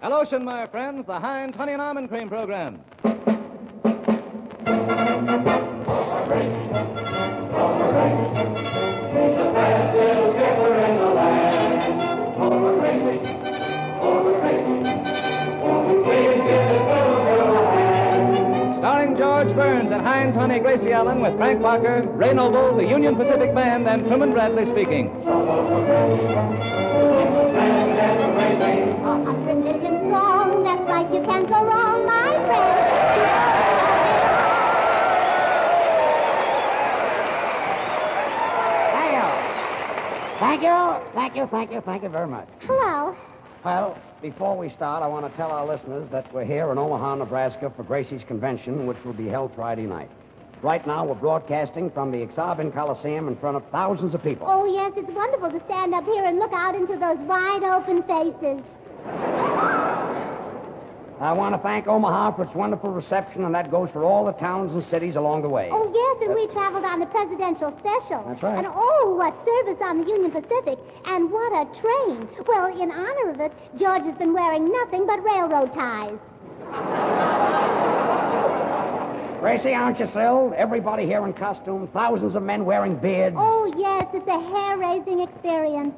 Hello, my friends, the Heinz Honey and Almond Cream Program. Starring George Burns and Heinz Honey Gracie Allen with Frank Parker, Ray Noble, the Union Pacific Band, and Truman Bradley speaking. A tradition strong, that's right, you can't go wrong, my friend. Thank you very much. Hello. Well, before we start, I want to tell our listeners that we're here in Omaha, Nebraska for Gracie's convention, which will be held Friday night. Right now, we're broadcasting from the Exarban Coliseum in front of thousands of people. Oh, yes, it's wonderful to stand up here and look out into those wide open faces. I want to thank Omaha for its wonderful reception, and that goes for all the towns and cities along the way. Oh, yes, and we traveled on the presidential special. That's right. And oh, what service on the Union Pacific, and what a train. Well, in honor of it, George has been wearing nothing but railroad ties. Gracie, aren't you thrilled? Everybody here in costume, thousands of men wearing beards. Oh, yes, it's a hair-raising experience.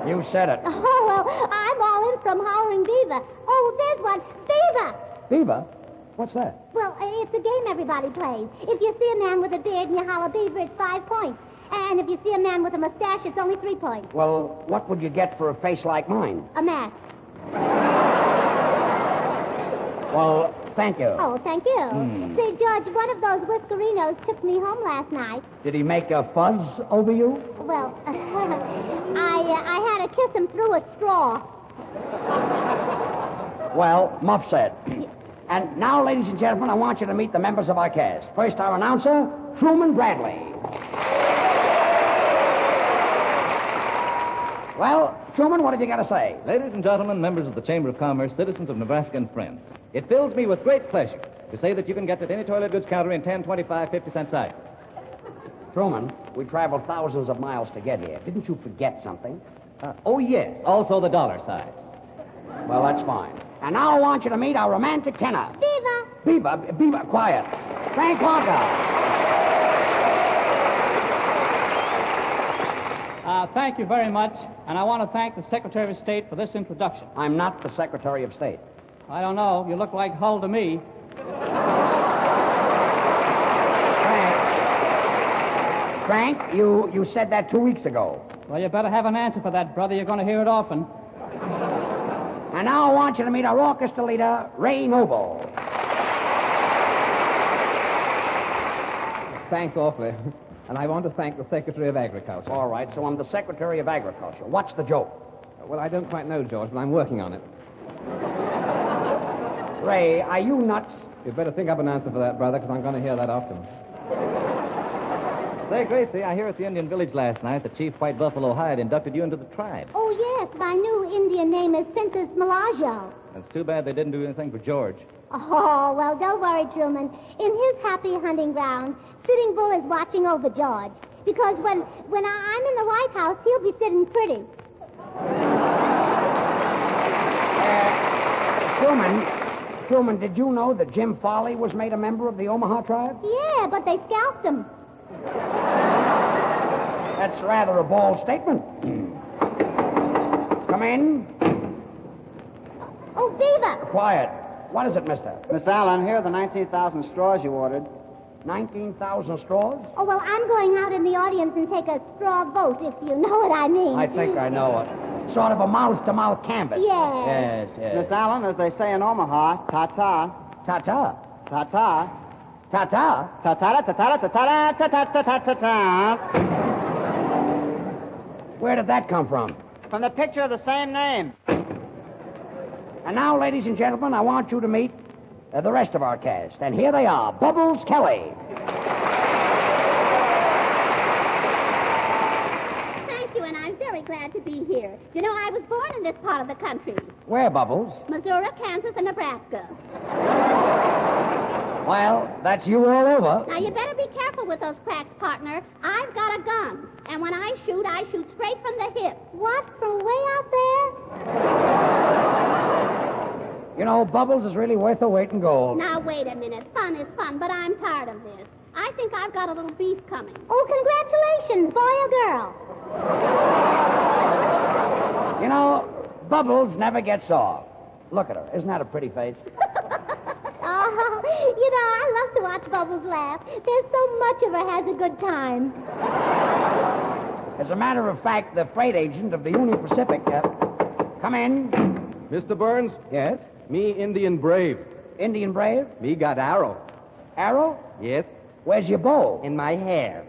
You said it. Oh, well, I'm all in from Howling Beaver. Oh, there's one. Beaver! Beaver? What's that? Well, it's a game everybody plays. If you see a man with a beard and you holler Beaver, it's 5 points. And if you see a man with a mustache, it's only 3 points. Well, what would you get for a face like mine? A match. Well, thank you. Oh, thank you. Say, George, one of those whiskerinos took me home last night. Did he make a fuzz over you? Well, I had to kiss him through a straw. Well, Muff said. And now, ladies and gentlemen, I want you to meet the members of our cast. First, our announcer, Truman Bradley. Well, Truman, what have you got to say? Ladies and gentlemen, members of the Chamber of Commerce, citizens of Nebraska and friends, it fills me with great pleasure to say that you can get at any toilet goods counter in 10, 25, 50-cent sizes. Truman, we traveled thousands of miles to get here. Didn't you forget something? Oh, yes, also the dollar size. Well, that's fine. And now I want you to meet our romantic tenor. Beaver, quiet. Frank Parker. Thank you very much, and I want to thank the Secretary of State for this introduction. I'm not the Secretary of State. I don't know. You look like Hull to me. Frank, you said that 2 weeks ago. Well, you better have an answer for that, brother. You're going to hear it often. And now I want you to meet our orchestra leader, Ray Noble. Thanks awfully. And I want to thank the Secretary of Agriculture. All right, so I'm the Secretary of Agriculture. What's the joke? Well, I don't quite know, George, but I'm working on it. Ray, are you nuts? You'd better think up an answer for that, brother, because I'm going to hear that often. Say, Gracie, I hear at the Indian village last night that Chief White Buffalo Hide inducted you into the tribe. Oh, yes, my new Indian name is Princess Malajo. It's too bad they didn't do anything for George. Oh, well, don't worry, Truman. In his happy hunting ground, Sitting Bull is watching over George. Because when I'm in the White House, he'll be sitting pretty. Truman, did you know that Jim Farley was made a member of the Omaha tribe? Yeah, but they scalped him. That's rather a bold statement. Come in. Oh, Beaver! Quiet. What is it, mister? Miss Allen, here are the 19,000 straws you ordered. 19,000 straws? Oh, well, I'm going out in the audience and take a straw vote, if you know what I mean. I think I know it. Sort of a mouth-to-mouth canvas. Yes. Yes. Miss Allen, as they say in Omaha, ta-ta. Ta-ta. Ta-ta. Ta-ta. Ta-ta, ta-ta, ta-ta, ta-ta, ta-ta, ta-ta. Where did that come from? From the picture of the same name. And now, ladies and gentlemen, I want you to meet the rest of our cast. And here they are, Bubbles Kelly. Thank you, and I'm very glad to be here. You know, I was born in this part of the country. Where, Bubbles? Missouri, Kansas, and Nebraska. Well, that's you all over. Now, you better be careful with those cracks, partner. I've got a gun, and when I shoot straight from the hip. What, from way out there? know, Bubbles is really worth the weight in gold. Now, wait a minute. Fun is fun, but I'm tired of this. I think I've got a little beef coming. Oh, congratulations, boy or girl? You know, Bubbles never gets off. Look at her. Isn't that a pretty face? Oh, you know, I love to watch Bubbles laugh. There's so much of her has a good time. As a matter of fact, the freight agent of the Union Pacific... come in. Mr. Burns? Yes? Me Indian Brave. Indian Brave? Me got arrow. Arrow? Yes? Where's your bow? In my hair.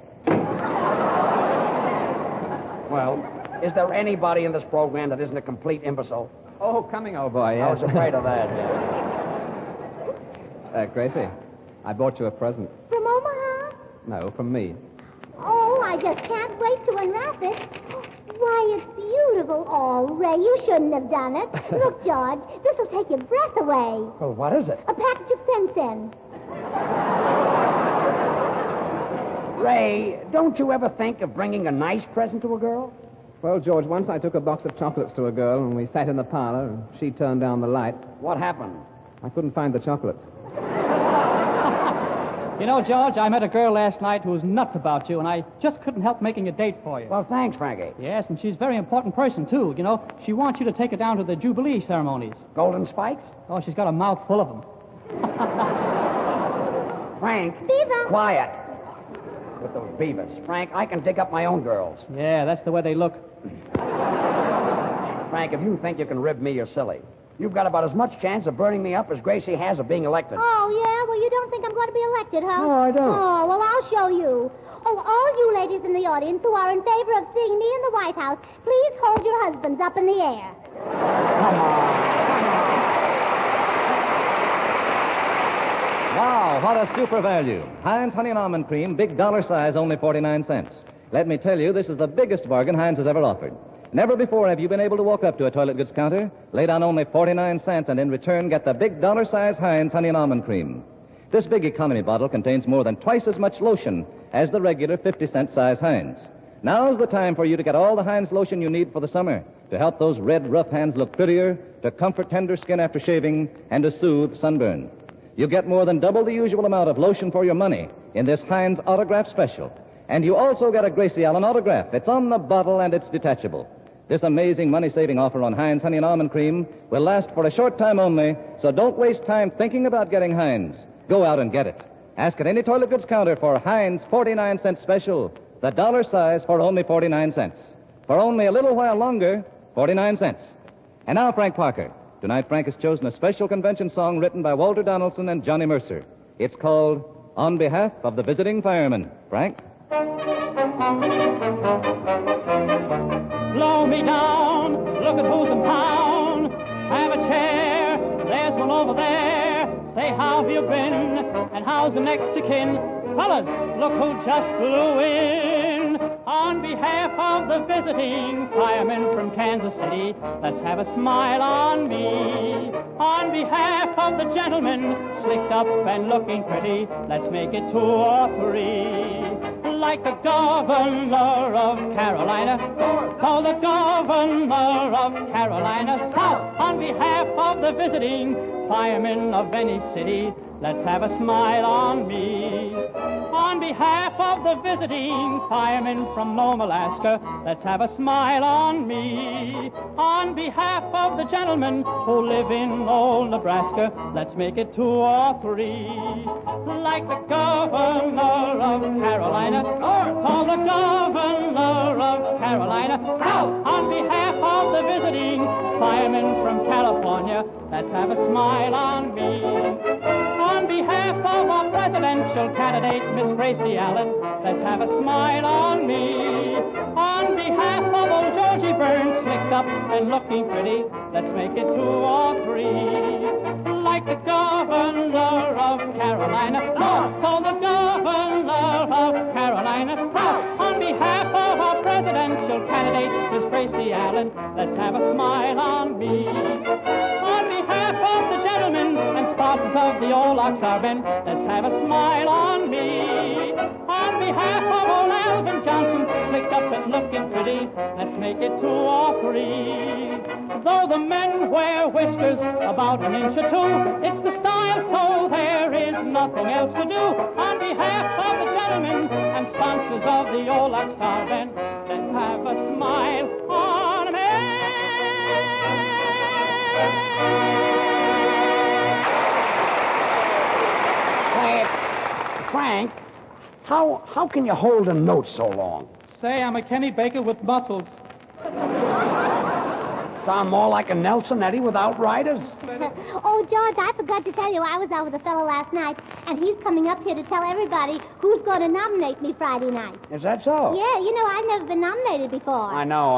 Well, is there anybody in this program that isn't a complete imbecile? Oh, coming, old boy, yes. I was afraid of that. Gracie, I bought you a present. From Omaha? No, from me. Oh, I just can't wait to unwrap it. Why, it's beautiful. Oh, Ray, you shouldn't have done it. Look, George, this will take your breath away. Well, what is it? A package of Sen-Sen. Ray, don't you ever think of bringing a nice present to a girl? Well, George, once I took a box of chocolates to a girl, and we sat in the parlor, and she turned down the light. What happened? I couldn't find the chocolates. You know, George, I met a girl last night who was nuts about you, and I just couldn't help making a date for you. Well, thanks, Frankie. Yes, and she's a very important person, too. You know, she wants you to take her down to the Jubilee ceremonies. Golden spikes? Oh, she's got a mouth full of them. Frank. Beaver. Quiet. With those beavers. Frank, I can dig up my own girls. Yeah, that's the way they look. Frank, if you think you can rib me, you're silly. You've got about as much chance of burning me up as Gracie has of being elected. Oh, yeah? Well, you don't think I'm going to be elected, huh? No, I don't. Oh, well, I'll show you. Oh, all you ladies in the audience who are in favor of seeing me in the White House, please hold your husbands up in the air. Come on. Wow, what a super value. Heinz Honey and Almond Cream, big dollar size, only 49 cents. Let me tell you, this is the biggest bargain Heinz has ever offered. Never before have you been able to walk up to a toilet goods counter, lay down only 49 cents, and in return get the big dollar size Heinz Honey and Almond Cream. This big economy bottle contains more than twice as much lotion as the regular 50-cent size Heinz. Now's the time for you to get all the Heinz lotion you need for the summer to help those red, rough hands look prettier, to comfort tender skin after shaving, and to soothe sunburn. You get more than double the usual amount of lotion for your money in this Heinz Autograph Special. And you also get a Gracie Allen autograph. It's on the bottle and it's detachable. This amazing money-saving offer on Heinz Honey and Almond Cream will last for a short time only, so don't waste time thinking about getting Heinz. Go out and get it. Ask at any toilet goods counter for Heinz 49-cent special, the dollar size for only 49 cents. For only a little while longer, 49 cents. And now, Frank Parker. Tonight, Frank has chosen a special convention song written by Walter Donaldson and Johnny Mercer. It's called On Behalf of the Visiting Fireman. Frank? Blow me down, look at who's in town. Have a chair, there's one over there. Say, how have you been, and how's the next of kin? Fellas, look who just flew in. On behalf of the visiting firemen from Kansas City, let's have a smile on me. On behalf of the gentlemen, slicked up and looking pretty, let's make it 2 or 3. Like the governor of Carolina, call the governor of Carolina South. On behalf of the visiting firemen of any city, let's have a smile on me. On behalf of the visiting firemen from Nome, Alaska, let's have a smile on me. On behalf of the gentlemen who live in old Nebraska, let's make it 2 or 3. Like the governor of Carolina, call the governor of Carolina South. On behalf of the visiting firemen from California, let's have a smile on me. On behalf of our presidential candidate, Miss Gracie Allen, let's have a smile on me. On behalf of old Georgie Burns, slicked up and looking pretty, let's make it 2 or 3. Like the governor of Carolina, call the governor of Carolina South. On behalf of our presidential candidate, Miss Gracie Allen, let's have a smile on me. On behalf of the gentlemen and Spartans of the old Oxarben, let's have a smile on me. On behalf of old Alvin Johnson, slicked up and looking pretty, let's make it 2 or 3. Though the men wear whiskers about an inch or 2, it's the style, so there is nothing else to do. On behalf of the gentlemen and sponsors of the old Star Band, let's have a smile on me. Frank, how can you hold a note so long? Say, I'm a Kenny Baker with muscles. Sound more like a Nelson Eddy without riders. Oh, George, I forgot to tell you, I was out with a fellow last night, and he's coming up here to tell everybody who's going to nominate me Friday night. Is that so? Yeah, you know, I've never been nominated before. I know.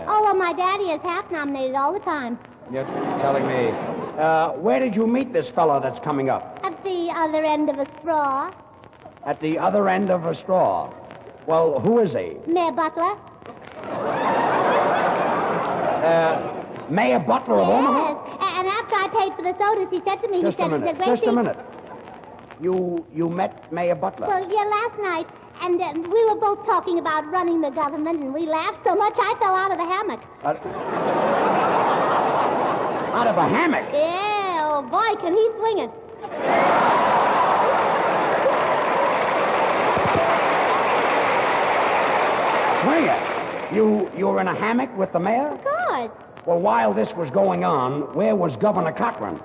Oh, well, my daddy is half nominated all the time. You're telling me. Where did you meet this fellow that's coming up? At the other end of a straw. At the other end of a straw. Well, who is he? Mayor Butler. Mayor Butler of Omaha? Yes, and after I paid for the sodas, he said to me, Just a minute. You met Mayor Butler? Well, yeah, last night, and we were both talking about running the government, and we laughed so much I fell out of the hammock. Out of a hammock? Yeah, oh boy, can he swing it. Swing it? You were in a hammock with the mayor? Of course. Well, while this was going on, where was Governor Cochran?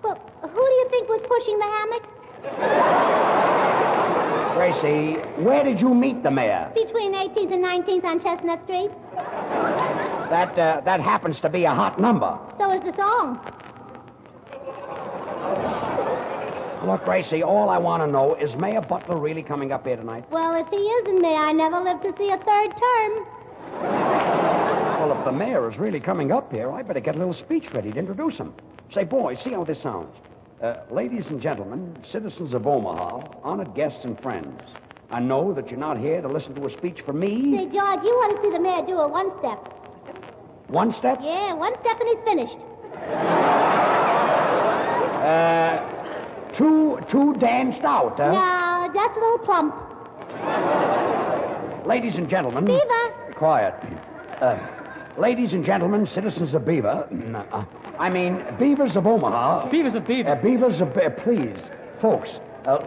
Well, who do you think was pushing the hammock? Gracie, where did you meet the mayor? Between 18th and 19th on Chestnut Street. That happens to be a hot number. So is the song. Look, Gracie, all I want to know is Mayor Butler really coming up here tonight? Well, if he isn't, may I never live to see a third term. Well, if the mayor is really coming up here, I better get a little speech ready to introduce him. Say, boys, see how this sounds. Ladies and gentlemen, citizens of Omaha, honored guests and friends, I know that you're not here to listen to a speech from me. Say, George, you want to see the mayor do a one-step. One step? Yeah, one step and he's finished. Too danced out, huh? No, just a little plump. Ladies and gentlemen... Beaver. Quiet. Ladies and gentlemen, citizens of Beaver... Beavers of Omaha... Beavers of Beaver. Beavers of... please, folks,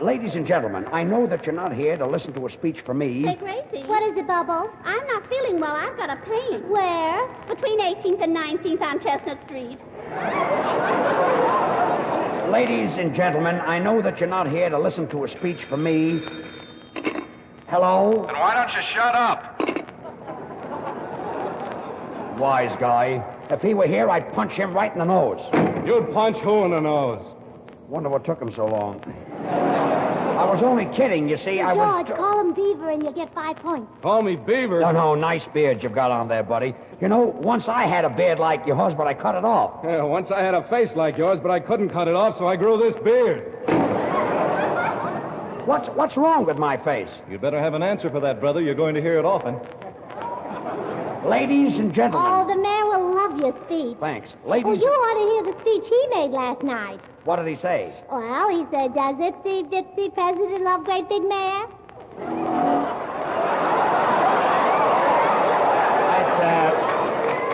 ladies and gentlemen, I know that you're not here to listen to a speech from me. Hey, Gracie. What is it, Bubble? I'm not feeling well. I've got a pain. Where? Between 18th and 19th on Chestnut Street. Ladies and gentlemen, I know that you're not here to listen to a speech from me. Hello? Then why don't you shut up? Wise guy. If he were here, I'd punch him right in the nose. You'd punch who in the nose? Wonder what took him so long. I was only kidding, you see. George, call him Beaver and you'll get 5 points. Call me Beaver. No, nice beard you've got on there, buddy. You know, once I had a beard like yours, but I cut it off. Yeah, once I had a face like yours, but I couldn't cut it off, so I grew this beard. What's wrong with my face? You'd better have an answer for that, brother. You're going to hear it often. Ladies and gentlemen. Oh, the mayor will love your speech. Thanks. Ladies. Oh, you ought to hear the speech he made last night. What did he say? Well, he said, does Itsy Bitsy President love great big mayor?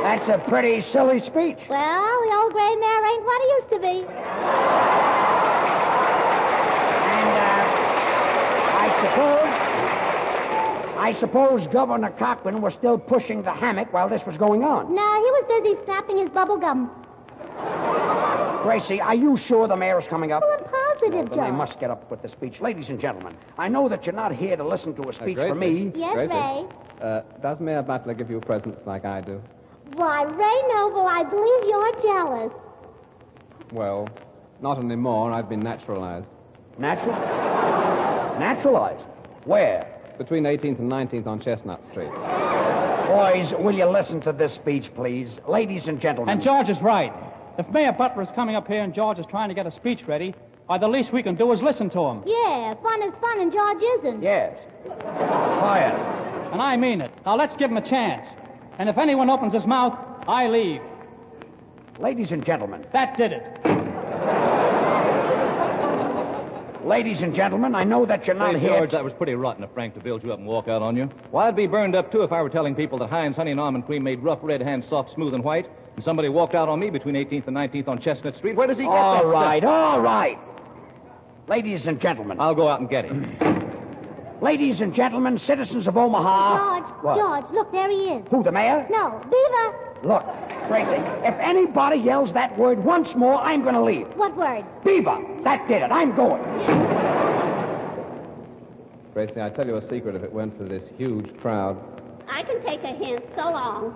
That's a pretty silly speech. Well, the old gray mare ain't what he used to be. And, I suppose Governor Cochran was still pushing the hammock while this was going on. No, he was busy snapping his bubble gum. Gracie, are you sure the mayor is coming up? Oh, I'm positive, Then they George. must get up with the speech. Ladies and gentlemen, I know that you're not here to listen to a speech from me. Yes, Ray. Does Mayor Butler give you presents like I do? Why, Ray Noble, I believe you're jealous. Well, not anymore. I've been naturalized. Naturalized? Where? Between 18th and 19th on Chestnut Street. Boys, will you listen to this speech, please? Ladies and gentlemen. And George is right. If Mayor Butler is coming up here and George is trying to get a speech ready, why, the least we can do is listen to him. Yeah, fun is fun and George isn't. Yes. Quiet. And I mean it. Now, let's give him a chance. And if anyone opens his mouth, I leave. Ladies and gentlemen. That did it. Ladies and gentlemen, I know that you're not Say, here... George, that was pretty rotten of Frank to build you up and walk out on you. Well, I'd be burned up, too, if I were telling people that Heinz Honey and Almond Cream made rough red hands soft, smooth, and white, and somebody walked out on me between 18th and 19th on Chestnut Street. Where does he get that All right, stuff? all right. Ladies and gentlemen. I'll go out and get him. Ladies and gentlemen, citizens of Omaha... What? George, look, there he is. Who, the mayor? No, Beaver. Look, Gracie, if anybody yells that word once more, I'm going to leave. What word? Beaver. That did it. I'm going. Gracie, I tell you a secret. If it weren't for this huge crowd... I can take a hint. So long.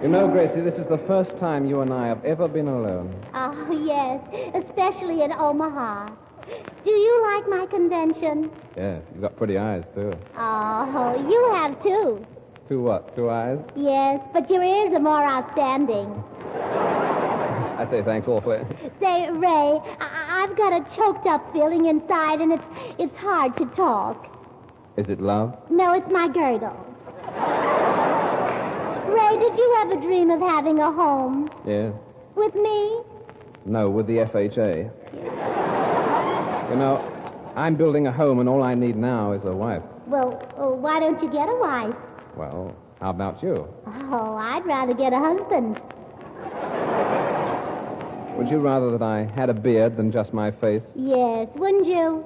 You know, Gracie, this is the first time you and I have ever been alone. Oh, yes, especially in Omaha. Do you like my convention? Yes, you've got pretty eyes, too. Oh, you have, too. Two what? 2 eyes? Yes, but your ears are more outstanding. I say thanks awfully. Say, Ray, I've got a choked-up feeling inside, and it's hard to talk. Is it love? No, it's my girdle. Ray, did you ever dream of having a home? Yes. With me? No, with the FHA. You know, I'm building a home, and all I need now is a wife. Well, why don't you get a wife? Well, how about you? Oh, I'd rather get a husband. Would you rather that I had a beard than just my face? Yes, wouldn't you?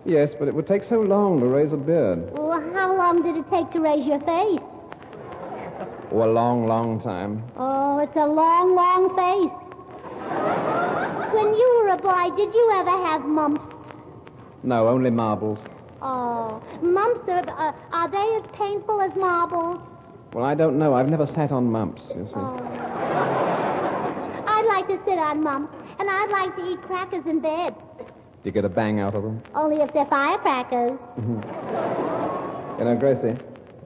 Yes, but it would take so long to raise a beard. Well, how long did it take to raise your face? Oh, a long, long time. Oh, it's a long, long face. When you were a boy, did you ever have mumps? No, only marbles. Oh, mumps are they as painful as marbles? Well, I don't know. I've never sat on mumps, you see. Oh. I'd like to sit on mumps, and I'd like to eat crackers in bed. Do you get a bang out of them? Only if they're firecrackers. You know, Gracie,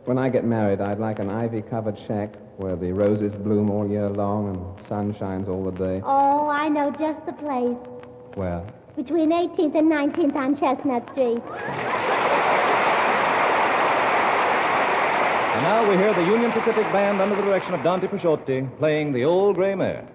when I get married, I'd like an ivy-covered shack where the roses bloom all year long and sun shines all the day. Oh, I know just the place. Where? Between 18th and 19th on Chestnut Street. And now we hear the Union Pacific Band under the direction of Dante Pisciotti playing The Old Gray Mare.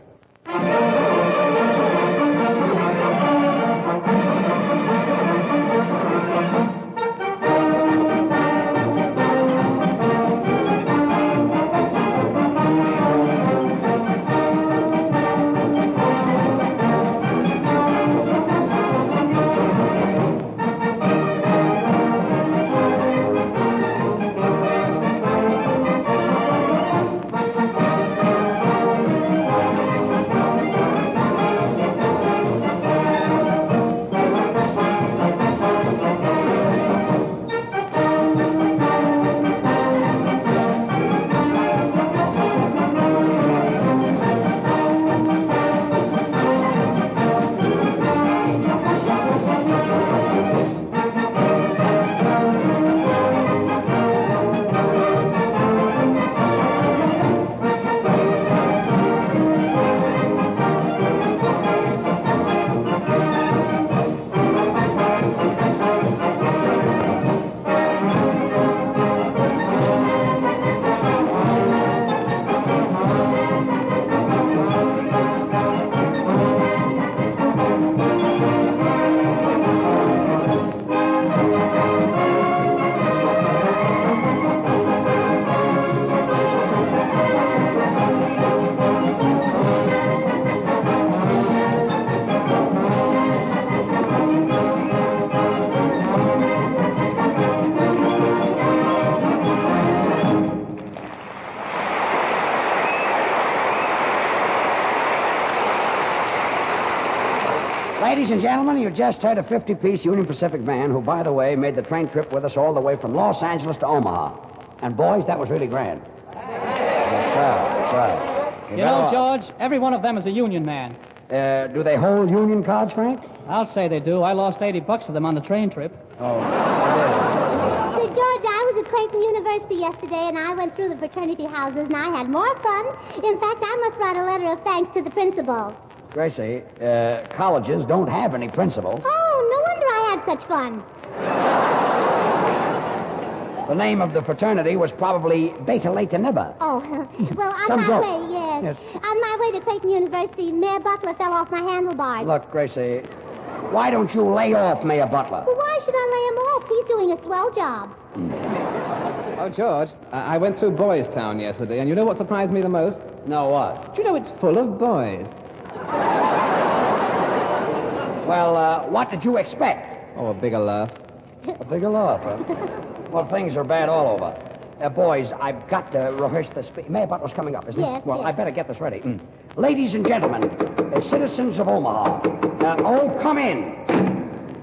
Ladies and gentlemen, you just heard a 50-piece Union Pacific band who, by the way, made the train trip with us all the way from Los Angeles to Omaha. And, boys, that was really grand. Yes, sir. You know, George, every one of them is a union man. Do they hold union cards, Frank? I'll say they do. I lost $80 to them on the train trip. Oh, Say, George, I was at Creighton University yesterday, and I went through the fraternity houses, and I had more fun. In fact, I must write a letter of thanks to the principal. Gracie, colleges don't have any principals. Oh, no wonder I had such fun. The name of the fraternity was probably Beta Lata Nibba. Oh, well, on Some my joke. way, yes. Yes. On my way way to Creighton University, Mayor Butler fell off my handlebars. Look, Gracie, why don't you lay off Mayor Butler? Well, why should I lay him off? He's doing a swell job. Oh, George, I went through Boys Town yesterday, and you know what surprised me the most? No, what? Do you know it's full of boys? Well, what did you expect? Oh, a bigger laugh. A bigger laugh, huh? Well, things are bad all over. Boys, I've got to rehearse the speech. Mayor Butler's coming up, isn't Yes, he? Well, yes. I better get this ready. Ladies and gentlemen, citizens of Omaha, come in.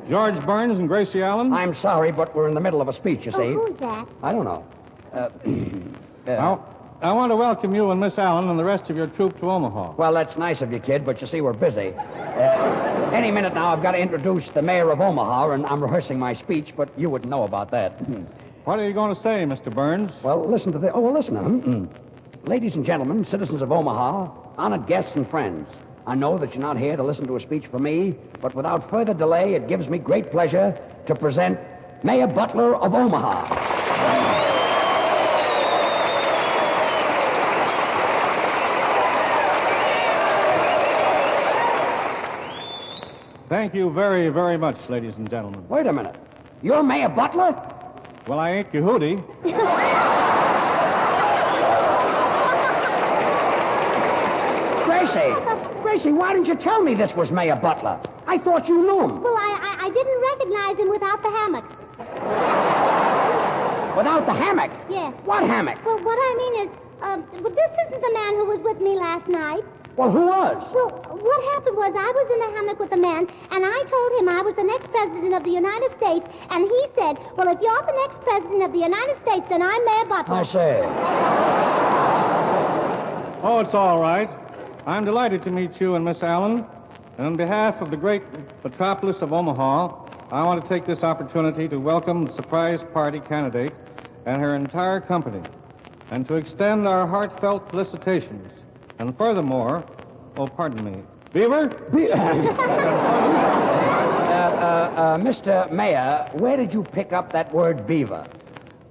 George Burns and Gracie Allen? I'm sorry, but we're in the middle of a speech, you see. Oh, who's that? I don't know. Well, I want to welcome you and Miss Allen and the rest of your troop to Omaha. Well, that's nice of you, kid, but you see, we're busy. Any minute now, I've got to introduce the mayor of Omaha, and I'm rehearsing my speech, but you wouldn't know about that. What are you going to say, Mr. Burns? Well, listen to this. Oh, well, listen now. Ladies and gentlemen, citizens of Omaha, honored guests and friends, I know that you're not here to listen to a speech from me, but without further delay, it gives me great pleasure to present Mayor Butler of Omaha. Thank you very, very much, ladies and gentlemen. Wait a minute. You're Mayor Butler? Well, I ain't Yehudi. Gracie, why didn't you tell me this was Mayor Butler? I thought you knew him. Well, I didn't recognize him without the hammock. Without the hammock? Yes. What hammock? Well, what I mean is, well, this isn't the man who was with me last night. Well, who was? Well, what happened was I was in the hammock with a man, and I told him I was the next president of the United States, and he said, well, if you're the next president of the United States, then I'm Mayor Butler. I say. Oh, it's all right. I'm delighted to meet you and Miss Allen. And on behalf of the great metropolis of Omaha, I want to take this opportunity to welcome the surprise party candidate and her entire company, and to extend our heartfelt felicitations. And furthermore, oh, pardon me, Beaver? Mr. Mayor, where did you pick up that word beaver?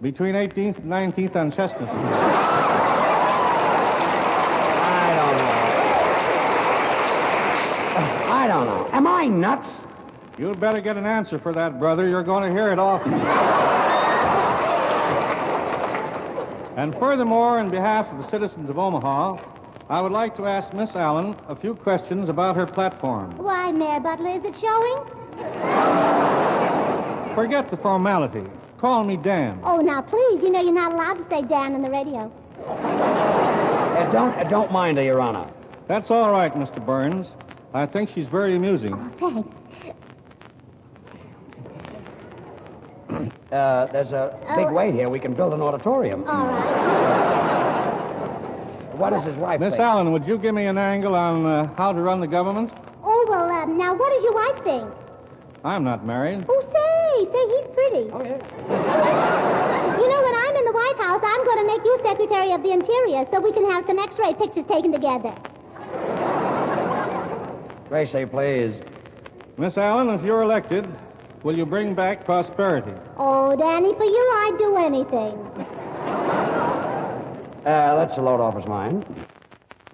Between 18th and 19th on Chestnut Street. I don't know. Am I nuts? You'd better get an answer for that, brother. You're going to hear it often. And furthermore, on behalf of the citizens of Omaha, I would like to ask Miss Allen a few questions about her platform. Why, Mayor Butler, is it showing? Forget the formality. Call me Dan. Oh, now, please, you know you're not allowed to say Dan on the radio. Don't mind her, Your Honor. That's all right, Mr. Burns. I think she's very amusing. Oh, thanks. There's a big wait here. We can build an auditorium. All right. What does his wife Miss think? Allen, would you give me an angle on how to run the government? Oh, well, now, what does your wife think? I'm not married. Oh, say, he's pretty. Oh, yeah. You know, when I'm in the White House, I'm going to make you Secretary of the Interior so we can have some X-ray pictures taken together. Gracie, please. Miss Allen, if you're elected, will you bring back prosperity? Oh, Danny, for you, I'd do anything. That's a load off his mind.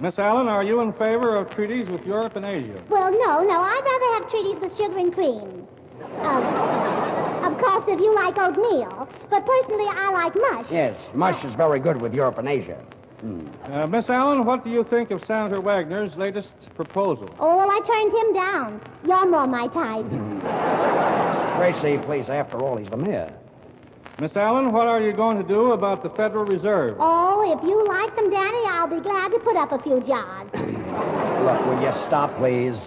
Miss Allen, are you in favor of treaties with Europe and Asia? Well, no, I'd rather have treaties with sugar and cream. Of course, if you like oatmeal. But personally, I like mush. Yes, mush is very good with Europe and Asia. Miss Allen, what do you think of Senator Wagner's latest proposal? Oh, well, I turned him down. You're more my type. Gracie, please, after all, he's the mayor. Miss Allen, what are you going to do about the Federal Reserve? Oh, if you like them, Danny, I'll be glad to put up a few jars. Look, will you stop, please?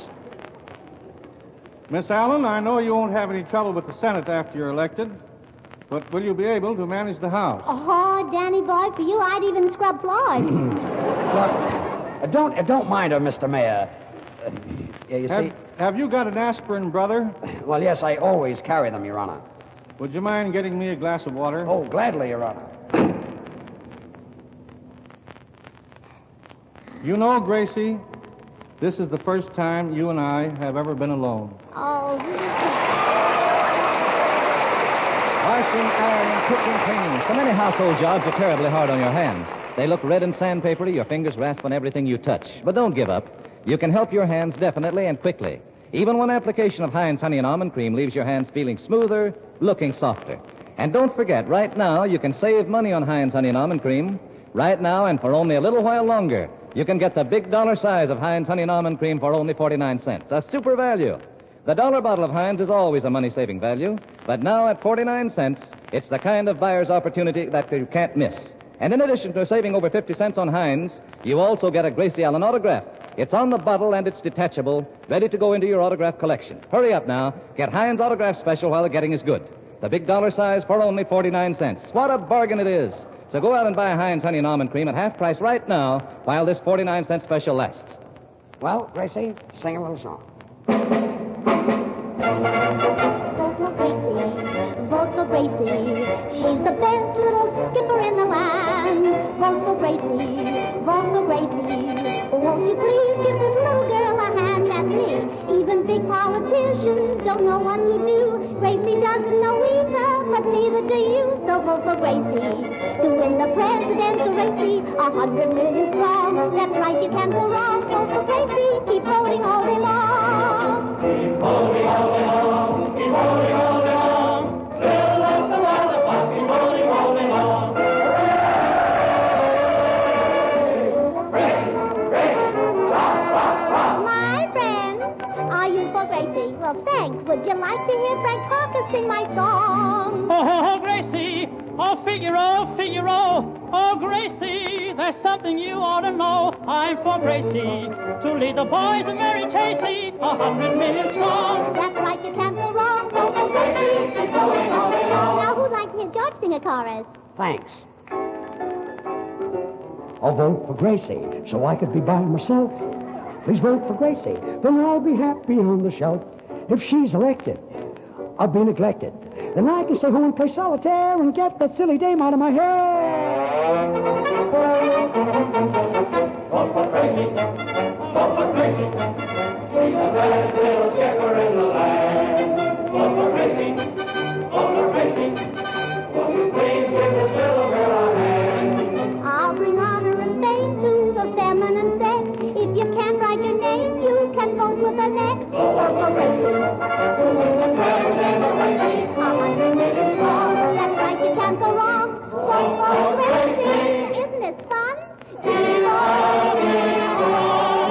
Miss Allen, I know you won't have any trouble with the Senate after you're elected, but will you be able to manage the House? Oh, Danny boy, for you, I'd even scrub floors. Look, don't mind her, Mr. Mayor. You see... Have you got an aspirin, brother? Well, yes, I always carry them, Your Honor. Would you mind getting me a glass of water? Oh, gladly, Your Honor. You know, Gracie, this is the first time you and I have ever been alone. Oh. Washing, ironing, cooking, cleaning. So many household jobs are terribly hard on your hands. They look red and sandpapery, your fingers rasp on everything you touch. But don't give up. You can help your hands definitely and quickly. Even one application of Heinz Honey and Almond Cream leaves your hands feeling smoother, looking softer. And don't forget, right now, you can save money on Heinz Honey and Almond Cream. Right now, and for only a little while longer, you can get the big dollar size of Heinz Honey and Almond Cream for only 49 cents. A super value. The dollar bottle of Heinz is always a money-saving value, but now at 49 cents, it's the kind of buyer's opportunity that you can't miss. And in addition to saving over 50 cents on Heinz, you also get a Gracie Allen autograph. It's on the bottle and it's detachable, ready to go into your autograph collection. Hurry up now. Get Heinz Autograph Special while the getting is good. The big dollar size for only 49 cents. What a bargain it is. So go out and buy Heinz Honey and Almond Cream at half price right now while this 49-cent special lasts. Well, Gracie, sing a little song. Vote for Gracie. She's the best little skipper in the land. Vote for Gracie. Vote for Gracie. Won't you please give this little girl a hand? That's me. Even big politicians don't know what to do. Gracie doesn't know either, but neither do you. So vote for Gracie. To win the presidential race, 100 million strong. That's right, you can't go wrong. Vote for Gracie. Keep voting all day long. Keep voting all day long. Keep voting all day long. Fill up the water pot. Keep voting all day long. My friend, are you for Gracie? Well, thanks. Would you like to hear Frank Parker sing my song? Oh, Gracie. Oh, Figaro, Figaro. Oh, Gracie, there's something you ought to know. I'm for Gracie, to lead the boys of Mary Chasey, 100 million strong. That's right, you can't go wrong. Vote for Gracie. Keep voting all day long. Now, who'd like to hear George sing a chorus? Thanks. I'll vote for Gracie so I could be by myself. Please vote for Gracie, then I'll be happy on the shelf. If she's elected, I'll be neglected. Then I can stay home and play solitaire and get that silly dame out of my hair. Vote for Gracie. Vote for Gracie. She's the best little skipper in the land. Vote for Gracie. Vote for Gracie. Won't you please give this little girl a hand? I'll bring honor and fame to the feminine sex. If you can't write your name, you can vote with an X. Vote for Gracie. To win the presidential race, 100 million strong. That's right, you can't go wrong. Vote for Gracie. Isn't this fun? Keep voting all day long.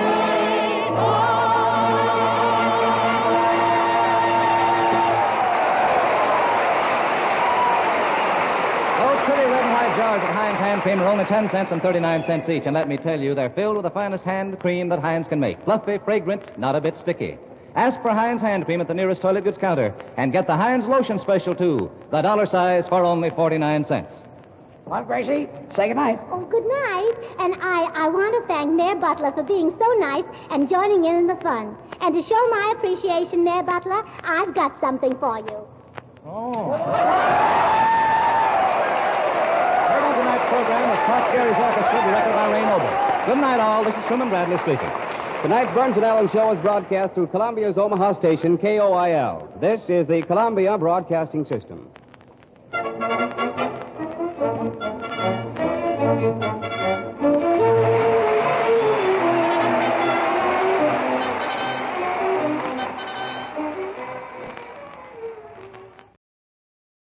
Those pretty red and white jars of Heinz hand cream are only 10 cents and 39 cents each. And let me tell you, they're filled with the finest hand cream that Heinz can make. Fluffy, fragrant, not a bit sticky. Ask for Heinz hand cream at the nearest toilet goods counter and get the Heinz lotion special, too. The dollar size for only 49 cents. Well, Gracie, say goodnight. Oh, good night. And I want to thank Mayor Butler for being so nice and joining in the fun. And to show my appreciation, Mayor Butler, I've got something for you. Oh. Heard on tonight's program was Clark Gary's Orchestra, directed by Ray Noble. Good night, all. This is Truman Bradley speaking. Tonight's Burns and Allen show is broadcast through Columbia's Omaha station, KOIL. This is the Columbia Broadcasting System.